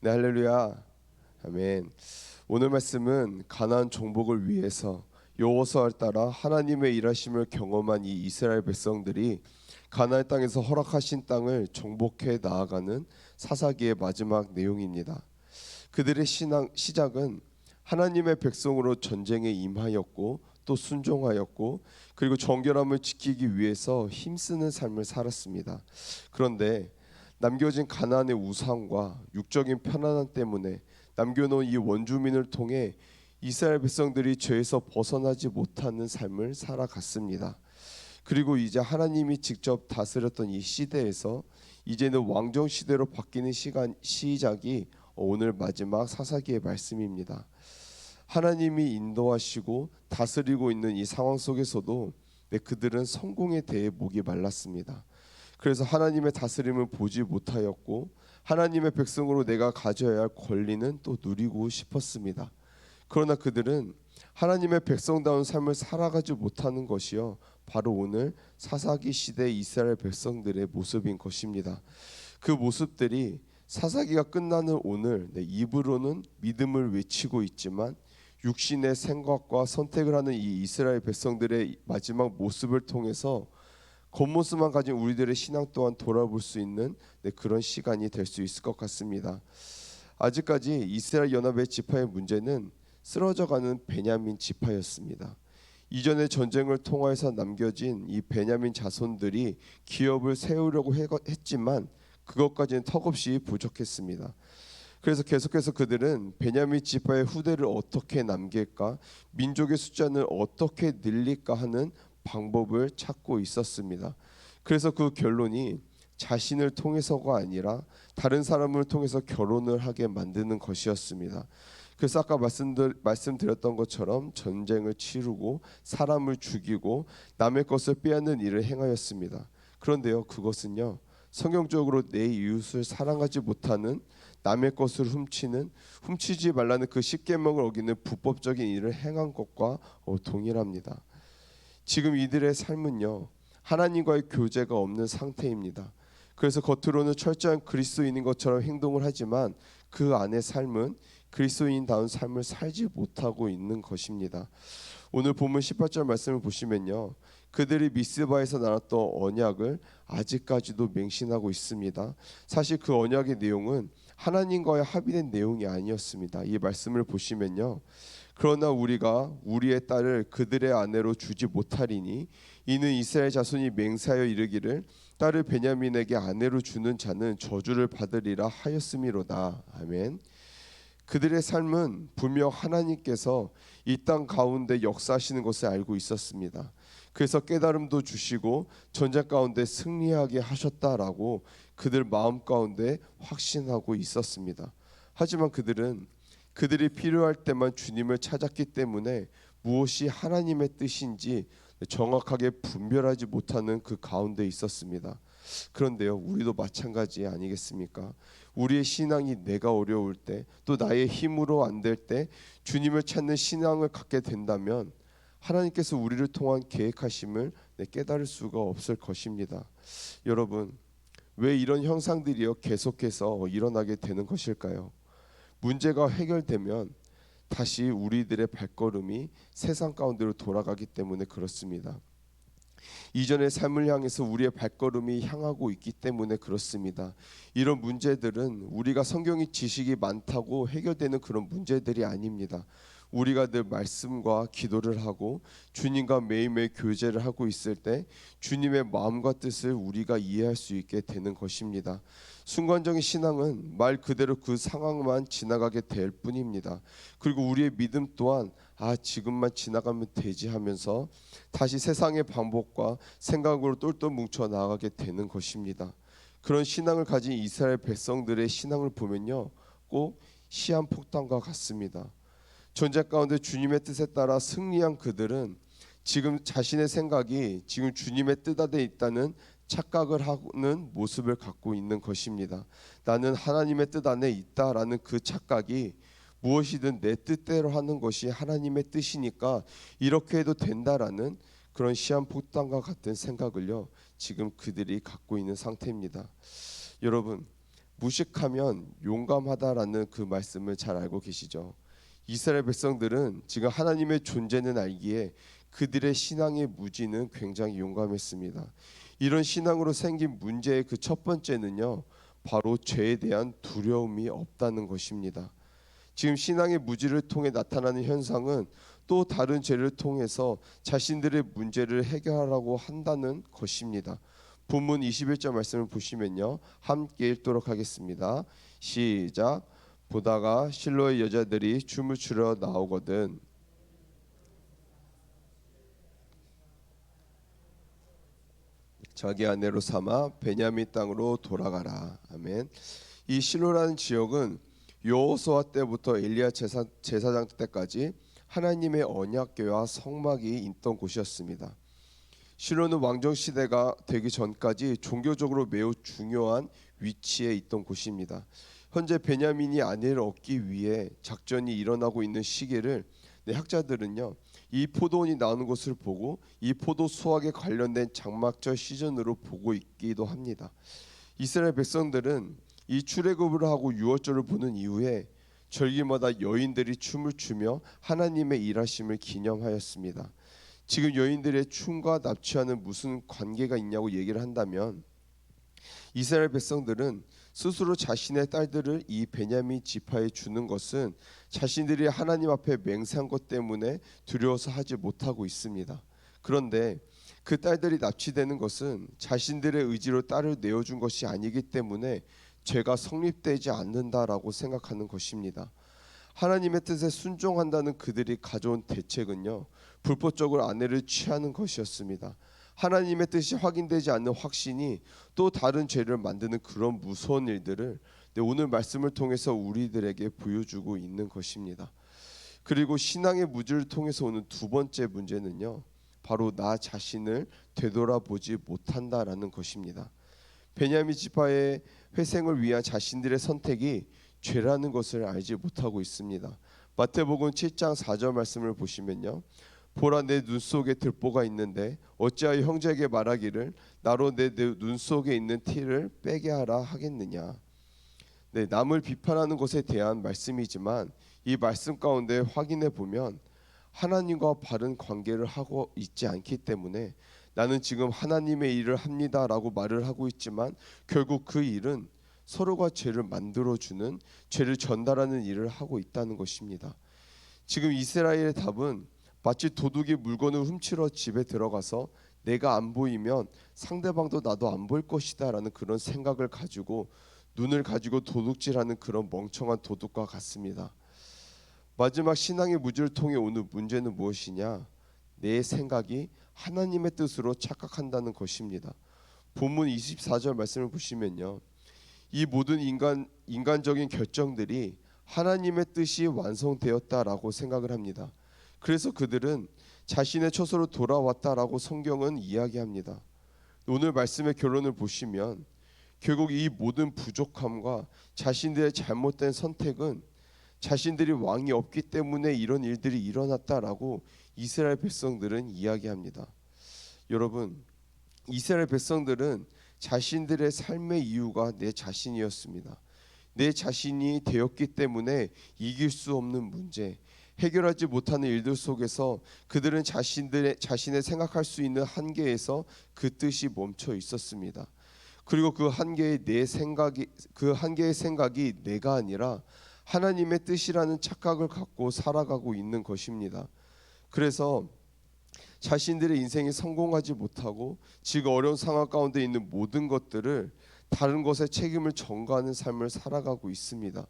네, 할렐루야. 아멘. 오늘 말씀은 가나안 정복을 위해서 여호수아를 따라 하나님의 일하심을 경험한 이 이스라엘 백성들이 가나안 땅에서 허락하신 땅을 정복해 나아가는 사사기의 마지막 내용입니다. 그들의 신앙 시작은 하나님의 백성으로 전쟁에 임하였고 또 순종하였고 그리고 정결함을 지키기 위해서 힘쓰는 삶을 살았습니다. 그런데 남겨진 가나안의 우상과 육적인 편안함 때문에 남겨놓은 이 원주민을 통해 이스라엘 백성들이 죄에서 벗어나지 못하는 삶을 살아갔습니다. 그리고 이제 하나님이 직접 다스렸던 이 시대에서 이제는 왕정 시대로 바뀌는 시작이 오늘 마지막 사사기의 말씀입니다. 하나님이 인도하시고 다스리고 있는 이 상황 속에서도 그들은 성공에 대해 목이 말랐습니다. 그래서 하나님의 다스림을 보지 못하였고 하나님의 백성으로 내가 가져야 할 권리는 또 누리고 싶었습니다. 그러나 그들은 하나님의 백성다운 삶을 살아가지 못하는 것이요 바로 오늘 사사기 시대 이스라엘 백성들의 모습인 것입니다. 그 모습들이 사사기가 끝나는 오늘 입으로는 믿음을 외치고 있지만 육신의 생각과 선택을 하는 이 이스라엘 백성들의 마지막 모습을 통해서 겉모습만 가진 우리들의 신앙 또한 돌아볼 수 있는 그런 시간이 될 수 있을 것 같습니다. 아직까지 이스라엘 연합의 지파의 문제는 쓰러져가는 베냐민 지파였습니다. 이전의 전쟁을 통해서 남겨진 이 베냐민 자손들이 기업을 세우려고 했지만 그것까지는 턱없이 부족했습니다. 그래서 계속해서 그들은 베냐민 지파의 후대를 어떻게 남길까, 민족의 숫자는 어떻게 늘릴까 하는 방법을 찾고 있었습니다. 그래서 그 결론이 자신을 통해서가 아니라 다른 사람을 통해서 결혼을 하게 만드는 것이었습니다. 그래서 아까 말씀드렸던 것처럼 전쟁을 치르고 사람을 죽이고 남의 것을 빼앗는 일을 행하였습니다. 그런데요, 그것은요 성경적으로 내 이웃을 사랑하지 못하는 남의 것을 훔치지 말라는 그 십계명을 어기는 불법적인 일을 행한 것과 동일합니다. 지금 이들의 삶은요 하나님과의 교제가 없는 상태입니다. 그래서 겉으로는 철저한 그리스도인인 것처럼 행동을 하지만 그 안의 삶은 그리스도인다운 삶을 살지 못하고 있는 것입니다. 오늘 본문 18절 말씀을 보시면요 그들이 미스바에서 나눴던 언약을 아직까지도 맹신하고 있습니다. 사실 그 언약의 내용은 하나님과의 합의된 내용이 아니었습니다. 이 말씀을 보시면요 그러나 우리가 우리의 딸을 그들의 아내로 주지 못하리니 이는 이스라엘 자손이 맹세하여 이르기를 딸을 베냐민에게 아내로 주는 자는 저주를 받으리라 하였음이로다. 아멘. 그들의 삶은 분명 하나님께서 이 땅 가운데 역사하시는 것을 알고 있었습니다. 그래서 깨달음도 주시고 전쟁 가운데 승리하게 하셨다라고 그들 마음 가운데 확신하고 있었습니다. 하지만 그들이 필요할 때만 주님을 찾았기 때문에 무엇이 하나님의 뜻인지 정확하게 분별하지 못하는 그 가운데 있었습니다. 그런데요 우리도 마찬가지 아니겠습니까? 우리의 신앙이 내가 어려울 때 또 나의 힘으로 안 될 때 주님을 찾는 신앙을 갖게 된다면 하나님께서 우리를 통한 계획하심을 깨달을 수가 없을 것입니다. 여러분 왜 이런 형상들이요 계속해서 일어나게 되는 것일까요? 문제가 해결되면 다시 우리들의 발걸음이 세상 가운데로 돌아가기 때문에 그렇습니다. 이전의 삶을 향해서 우리의 발걸음이 향하고 있기 때문에 그렇습니다. 이런 문제들은 우리가 성경의 지식이 많다고 해결되는 그런 문제들이 아닙니다. 우리가 늘 말씀과 기도를 하고 주님과 매일매일 교제를 하고 있을 때 주님의 마음과 뜻을 우리가 이해할 수 있게 되는 것입니다. 순간적인 신앙은 말 그대로 그 상황만 지나가게 될 뿐입니다. 그리고 우리의 믿음 또한 지금만 지나가면 되지 하면서 다시 세상의 방법과 생각으로 똘똘 뭉쳐 나가게 되는 것입니다. 그런 신앙을 가진 이스라엘 백성들의 신앙을 보면요 꼭 시한폭탄과 같습니다. 전쟁 가운데 주님의 뜻에 따라 승리한 그들은 지금 자신의 생각이 지금 주님의 뜻 안에 있다는 착각을 하는 모습을 갖고 있는 것입니다. 나는 하나님의 뜻 안에 있다라는 그 착각이 무엇이든 내 뜻대로 하는 것이 하나님의 뜻이니까 이렇게 해도 된다라는 그런 시한폭탄과 같은 생각을요 지금 그들이 갖고 있는 상태입니다. 여러분 무식하면 용감하다라는 그 말씀을 잘 알고 계시죠. 이스라엘 백성들은 지금 하나님의 존재는 알기에 그들의 신앙의 무지는 굉장히 용감했습니다. 이런 신앙으로 생긴 문제의 그 첫 번째는요, 바로 죄에 대한 두려움이 없다는 것입니다. 지금 신앙의 무지를 통해 나타나는 현상은 또 다른 죄를 통해서 자신들의 문제를 해결하라고 한다는 것입니다. 본문 21절 말씀을 보시면요, 함께 읽도록 하겠습니다. 시작. 보다가 실로의 여자들이 춤을 추러 나오거든 자기 아내로 삼아 베냐민 땅으로 돌아가라. 아멘. 이 실로라는 지역은 여호수아 때부터 엘리야 제사장 때까지 하나님의 언약궤와 성막이 있던 곳이었습니다. 실로는 왕정 시대가 되기 전까지 종교적으로 매우 중요한 위치에 있던 곳입니다. 현재 베냐민이 아내를 얻기 위해 작전이 일어나고 있는 시기를 학자들은요, 이 포도원이 나오는 것을 보고 이 포도 수확에 관련된 장막절 시즌으로 보고 있기도 합니다. 이스라엘 백성들은 이 출애굽을 하고 유월절을 보는 이후에 절기마다 여인들이 춤을 추며 하나님의 일하심을 기념하였습니다. 지금 여인들의 춤과 납치와는 무슨 관계가 있냐고 얘기를 한다면, 이스라엘 백성들은 스스로 자신의 딸들을 이 베냐민 지파에 주는 것은 자신들이 하나님 앞에 맹세한 것 때문에 두려워서 하지 못하고 있습니다. 그런데 그 딸들이 납치되는 것은 자신들의 의지로 딸을 내어준 것이 아니기 때문에 죄가 성립되지 않는다라고 생각하는 것입니다. 하나님의 뜻에 순종한다는 그들이 가져온 대책은요, 불법적으로 아내를 취하는 것이었습니다. 하나님의 뜻이 확인되지 않는 확신이 또 다른 죄를 만드는 그런 무서운 일들을 오늘 말씀을 통해서 우리들에게 보여주고 있는 것입니다. 그리고 신앙의 무지를 통해서 오는 두 번째 문제는요, 바로 나 자신을 되돌아보지 못한다라는 것입니다. 베냐민 지파의 회생을 위한 자신들의 선택이 죄라는 것을 알지 못하고 있습니다. 마태복음 7장 4절 말씀을 보시면요, 보라 내 눈 속에 들보가 있는데 어찌하여 형제에게 말하기를 나로 내 눈 속에 있는 티를 빼게 하라 하겠느냐. 네, 남을 비판하는 것에 대한 말씀이지만 이 말씀 가운데 확인해 보면 하나님과 바른 관계를 하고 있지 않기 때문에 나는 지금 하나님의 일을 합니다라고 말을 하고 있지만 결국 그 일은 서로가 죄를 만들어주는, 죄를 전달하는 일을 하고 있다는 것입니다. 지금 이스라엘의 답은 마치 도둑이 물건을 훔치러 집에 들어가서 내가 안 보이면 상대방도 나도 안 볼 것이다 라는 그런 생각을 가지고 눈을 가지고 도둑질하는 그런 멍청한 도둑과 같습니다. 마지막 신앙의 무지를 통해 오는 문제는 무엇이냐? 내 생각이 하나님의 뜻으로 착각한다는 것입니다. 본문 24절 말씀을 보시면요, 이 모든 인간적인 결정들이 하나님의 뜻이 완성되었다라고 생각을 합니다. 그래서 그들은 자신의 처소로 돌아왔다라고 성경은 이야기합니다. 오늘 말씀의 결론을 보시면 결국 이 모든 부족함과 자신들의 잘못된 선택은 자신들이 왕이 없기 때문에 이런 일들이 일어났다라고 이스라엘 백성들은 이야기합니다. 여러분, 이스라엘 백성들은 자신들의 삶의 이유가 내 자신이었습니다. 내 자신이 되었기 때문에 이길 수 없는 문제, 해결하지 못하는 일들 속에서 그들은 자신의 생각할 수 있는 한계에서 그 뜻이 멈춰 있었습니다. 그리고 그 한계의 생각이 내가 아니라 하나님의 뜻이라는 착각을 갖고 살아가고 있는 것입니다. 그래서 자신들의 인생이 성공하지 못하고 지금 어려운 상황 가운데 있는 모든 것들을 다른 것에 책임을 전가하는 삶을 살아가고 있습니다.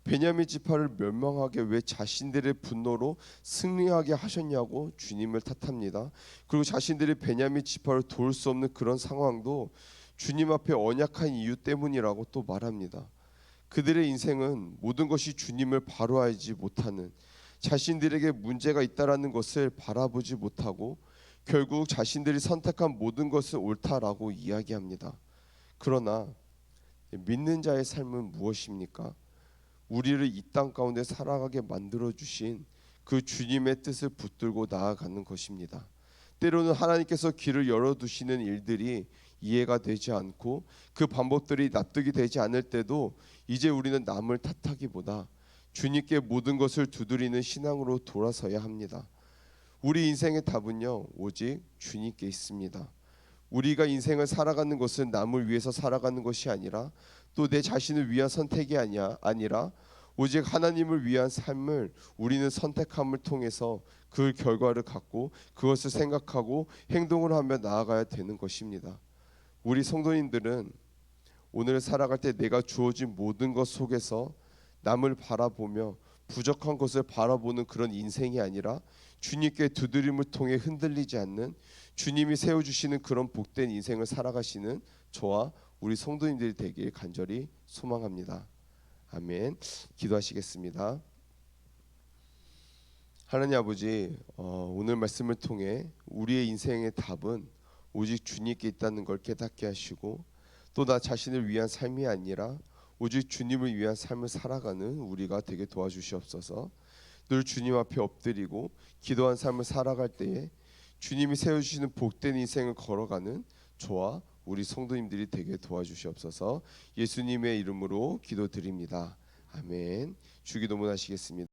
베냐민 지파를 멸망하게 왜 자신들의 분노로 승리하게 하셨냐고 주님을 탓합니다. 그리고 자신들이 베냐민 지파를 도울 수 없는 그런 상황도 주님 앞에 언약한 이유 때문이라고 또 말합니다. 그들의 인생은 모든 것이 주님을 바로 알지 못하는, 자신들에게 문제가 있다라는 것을 바라보지 못하고 결국 자신들이 선택한 모든 것은 옳다라고 이야기합니다. 그러나 믿는 자의 삶은 무엇입니까? 우리를 이 땅 가운데 살아가게 만들어 주신 그 주님의 뜻을 붙들고 나아가는 것입니다. 때로는 하나님께서 길을 열어두시는 일들이 이해가 되지 않고 그 방법들이 납득이 되지 않을 때도 이제 우리는 남을 탓하기보다 주님께 모든 것을 두드리는 신앙으로 돌아서야 합니다. 우리 인생의 답은요, 오직 주님께 있습니다. 우리가 인생을 살아가는 것은 남을 위해서 살아가는 것이 아니라 또 내 자신을 위한 선택이 아니라 오직 하나님을 위한 삶을 우리는 선택함을 통해서 그 결과를 갖고 그것을 생각하고 행동을 하며 나아가야 되는 것입니다. 우리 성도님들은 오늘 살아갈 때 내가 주어진 모든 것 속에서 남을 바라보며 부족한 것을 바라보는 그런 인생이 아니라 주님께 두드림을 통해 흔들리지 않는 주님이 세워주시는 그런 복된 인생을 살아가시는 저와 우리 성도님들이 되길 간절히 소망합니다. 아멘. 기도하시겠습니다. 하나님 아버지, 오늘 말씀을 통해 우리의 인생의 답은 오직 주님께 있다는 걸 깨닫게 하시고 또 나 자신을 위한 삶이 아니라 오직 주님을 위한 삶을 살아가는 우리가 되게 도와주시옵소서. 늘 주님 앞에 엎드리고 기도한 삶을 살아갈 때에 주님이 세워주시는 복된 인생을 걸어가는 저와 우리 성도님들이 되게 도와주시옵소서. 예수님의 이름으로 기도드립니다. 아멘. 주기도문 하시겠습니다.